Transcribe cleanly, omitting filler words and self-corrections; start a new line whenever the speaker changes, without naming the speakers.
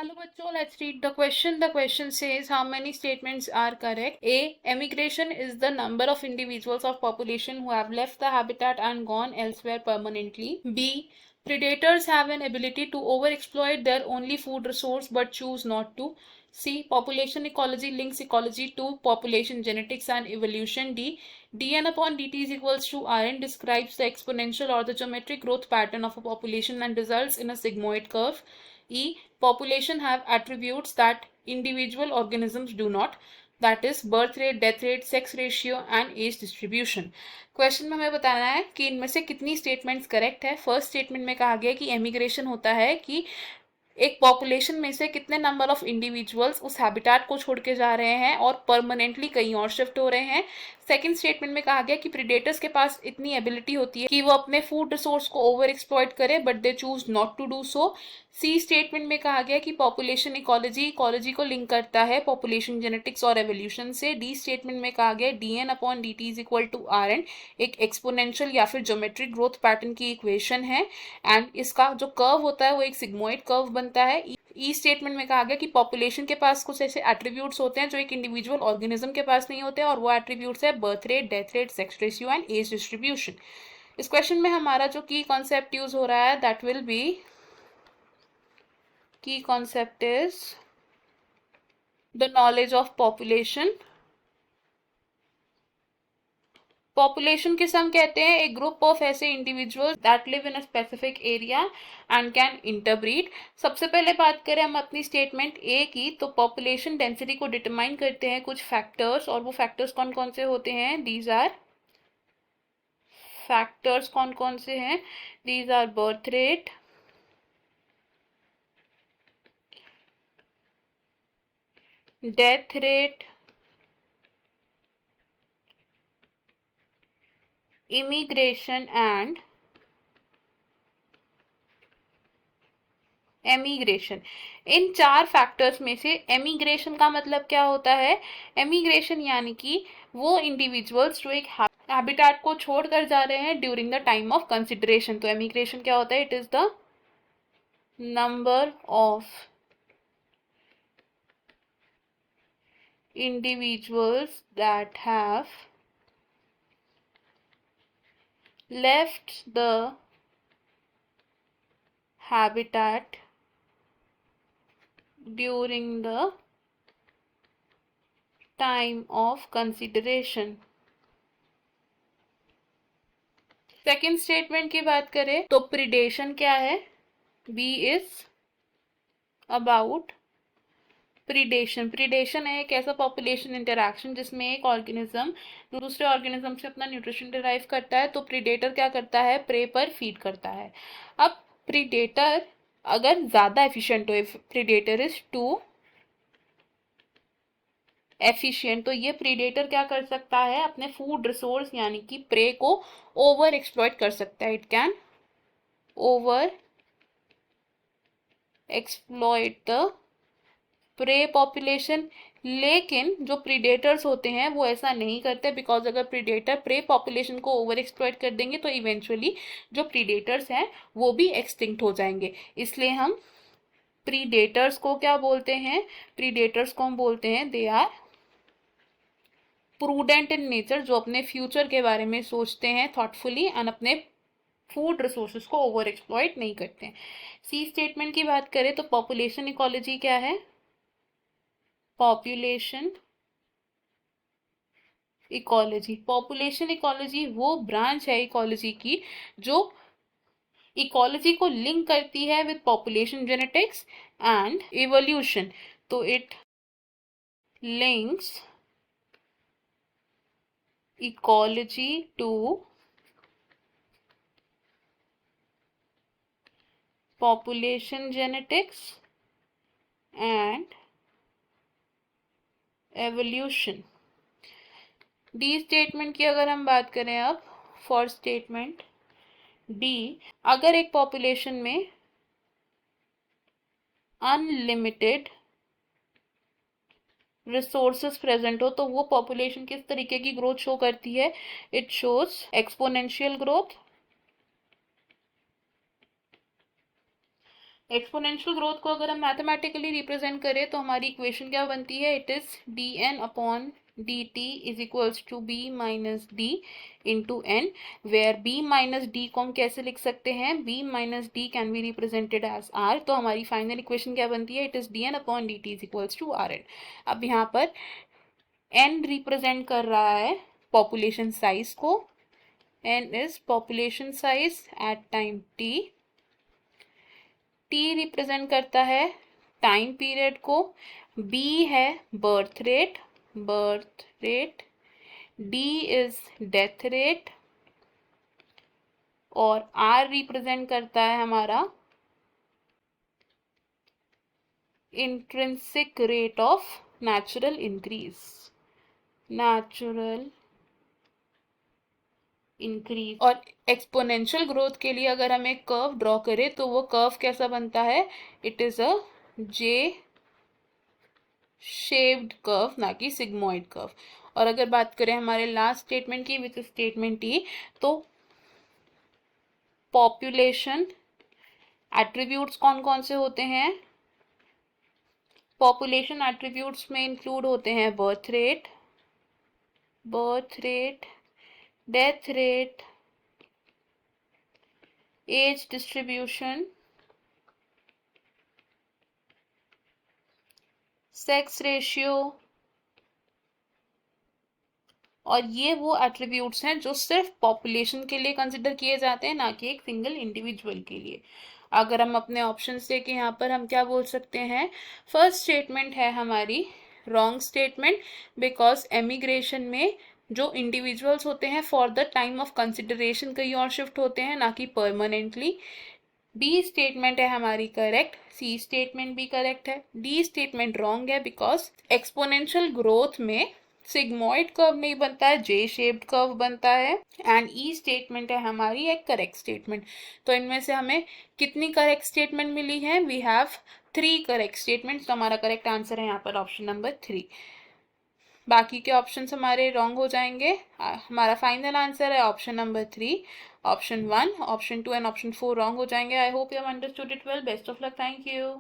Hello, bachcho. Let's read the question. The question says, how many statements are correct? A. Emigration is the number of individuals of population who have left the habitat and gone elsewhere permanently. B. Predators have an ability to overexploit their only food resource but choose not to. C. Population ecology links ecology to population genetics and evolution. D. dn upon dt is equals to Rn describes the exponential or the geometric growth pattern of a population and results in a sigmoid curve. E. Population have attributes that individual organisms do not, that is birth rate, death rate, sex ratio and age distribution. Question में हमें बताना है कि इनमें से कितनी statements correct है. First statement में कहा गया कि एमिग्रेशन होता है कि एक पॉपुलेशन में से कितने नंबर ऑफ इंडिविजुअल्स उस हैबिटाट को छोड़ के जा रहे हैं और परमानेंटली कहीं और शिफ्ट हो रहे हैं. सेकंड स्टेटमेंट में कहा गया कि प्रीडेटर्स के पास इतनी एबिलिटी होती है कि वो अपने फूड रिसोर्स को ओवर एक्सप्लॉइट करे but they choose not to do so. C statement में कहा गया कि पॉपुलेशन इकोलॉजी को लिंक करता है पॉपुलेशन जेनेटिक्स और एवोल्यूशन से. डी स्टेटमेंट में कहा गया D N upon D T is equal to R N एक एक्सपोनेंशियल या फिर ज्योमेट्रिक ग्रोथ पैटर्न की इक्वेशन है एंड इसका जो कर्व होता है वो एक सिग्मोइड कर्व बनता है. ई स्टेटमेंट में कहा गया कि पॉपुलेशन के पास कुछ ऐसे एट्रीब्यूट्स होते हैं जो एक इंडिविजुअल ऑर्गेनिज्म के पास नहीं होते और वो एट्रीब्यूट्स है birth rate, death rate, sex ratio and age distribution. इस क्वेश्चन में हमारा जो की कॉन्सेप्ट यूज हो रहा है that will be key concept is the knowledge of population. Population किसे हम कहते हैं? एक ग्रुप ऑफ ऐसे individuals that live in a specific area and can interbreed. सबसे पहले बात करें हम अपनी स्टेटमेंट ए की, तो पॉपुलेशन डेंसिटी को डिटरमाइन करते हैं कुछ फैक्टर्स और वो फैक्टर्स कौन कौन से होते हैं? दीज आर फैक्टर्स कौन कौन से हैं? These are birth rate, death rate, immigration and emigration. इन चार फैक्टर्स में से एमिग्रेशन का मतलब क्या होता है? एमिग्रेशन यानी कि वो इंडिविजुअल्स जो एक हैबिटेट को छोड़कर जा रहे हैं during the time of consideration. तो एमिग्रेशन क्या होता है? It is the number of individuals that have left the habitat during the time of consideration. Second statement की बात करें तो प्रीडेशन क्या है? B is about predation. Predation है एक ऐसा पॉपुलेशन इंटरैक्शन जिसमें एक ऑर्गेनिज्म दूसरे ऑर्गेनिज्म से अपना न्यूट्रिशन डिराइव करता है. तो प्रीडेटर क्या करता है? प्रे पर फीड करता है. अब प्रीडेटर अगर ज्यादा एफिशिएंट हो, प्रीडेटर इज टू एफिशिएंट, तो ये प्रीडेटर क्या कर सकता है? अपने फूड रिसोर्स यानी कि प्रे को ओवर एक्सप्लॉइट कर सकता है. It can over exploit the prey population. लेकिन जो प्रीडेटर्स होते हैं वो ऐसा नहीं करते, बिकॉज अगर प्रीडेटर प्रे पॉपुलेशन को ओवर एक्सप्लॉइट कर देंगे तो इवेंचुअली जो प्रीडेटर्स हैं वो भी एक्सटिंक्ट हो जाएंगे. इसलिए हम प्रीडेटर्स को क्या बोलते हैं? प्रीडेटर्स को हम बोलते हैं they are prudent in nature, जो अपने फ्यूचर के बारे में सोचते हैं थॉटफुली एंड अपने फूड रिसोर्सेज को ओवर एक्सप्लॉइट नहीं करते हैं. सी स्टेटमेंट की बात करें तो पॉपुलेशन इकोलॉजी क्या है? Population ecology. पॉपुलेशन इकोलॉजी वो ब्रांच है इकोलॉजी की जो इकोलॉजी को लिंक करती है with population genetics and evolution. तो it links ecology to population genetics and evolution. D statement की अगर हम बात करें अब, फॉर स्टेटमेंट डी, अगर एक पॉपुलेशन में अनलिमिटेड रिसोर्सेस प्रेजेंट हो तो वो पॉपुलेशन किस तरीके की ग्रोथ शो करती है? It shows exponential growth. Exponential growth को अगर हम मैथमेटिकली रिप्रेजेंट करें तो हमारी इक्वेशन क्या बनती है, it is dn/dt is equals to b minus d into n, where b minus d को हम कैसे लिख सकते हैं, b minus d can be represented as r। तो हमारी फाइनल इक्वेशन क्या बनती है, it is dn/dt is equals to rn। अब यहाँ पर n रिप्रेजेंट कर रहा है पॉपुलेशन साइज को, n is population size at time t, t represent करता है टाइम पीरियड को, बी है birth rate, D is death rate, और आर रिप्रेजेंट करता है हमारा intrinsic rate of natural increase. और एक्सपोनेंशियल ग्रोथ के लिए अगर हम एक कर्व ड्रॉ करें तो वो कर्व कैसा बनता है, it is a J shaped curve, ना कि सिग्मोइड कर्व। और अगर बात करें हमारे लास्ट स्टेटमेंट की, विच इज स्टेटमेंट ई, तो पॉपुलेशन एट्रीब्यूट्स कौन कौन से होते हैं, पॉपुलेशन एट्रीब्यूट्स में इंक्लूड होते हैं birth rate, death rate, age distribution, sex ratio, और ये वो एट्रीब्यूट्स हैं जो सिर्फ पॉपुलेशन के लिए कंसिडर किए जाते हैं, ना कि एक सिंगल इंडिविजुअल के लिए। अगर हम अपने ऑप्शन से कि यहाँ पर हम क्या बोल सकते हैं, फर्स्ट स्टेटमेंट है हमारी रॉन्ग स्टेटमेंट, बिकॉज एमिग्रेशन में जो इंडिविजुअल्स होते हैं for the time of consideration कहीं और शिफ्ट होते हैं, ना कि परमानेंटली। बी स्टेटमेंट है हमारी करेक्ट, सी स्टेटमेंट भी करेक्ट है, डी स्टेटमेंट रॉन्ग है बिकॉज एक्सपोनेंशियल ग्रोथ में सिग्मोइड कर्व नहीं बनता है, जे शेप्ड कर्व बनता है। एंड ई स्टेटमेंट है हमारी एक करेक्ट स्टेटमेंट। तो इनमें से हमें कितनी करेक्ट स्टेटमेंट मिली है, वी हैव 3 करेक्ट स्टेटमेंट्स। तो हमारा करेक्ट आंसर है यहाँ पर ऑप्शन नंबर 3। बाकी के ऑप्शंस हमारे रॉन्ग हो जाएंगे। हमारा फाइनल आंसर है option number 3, option 1, option 2 and option 4 wrong हो जाएंगे। I hope you have understood it well. Best of luck, thank you.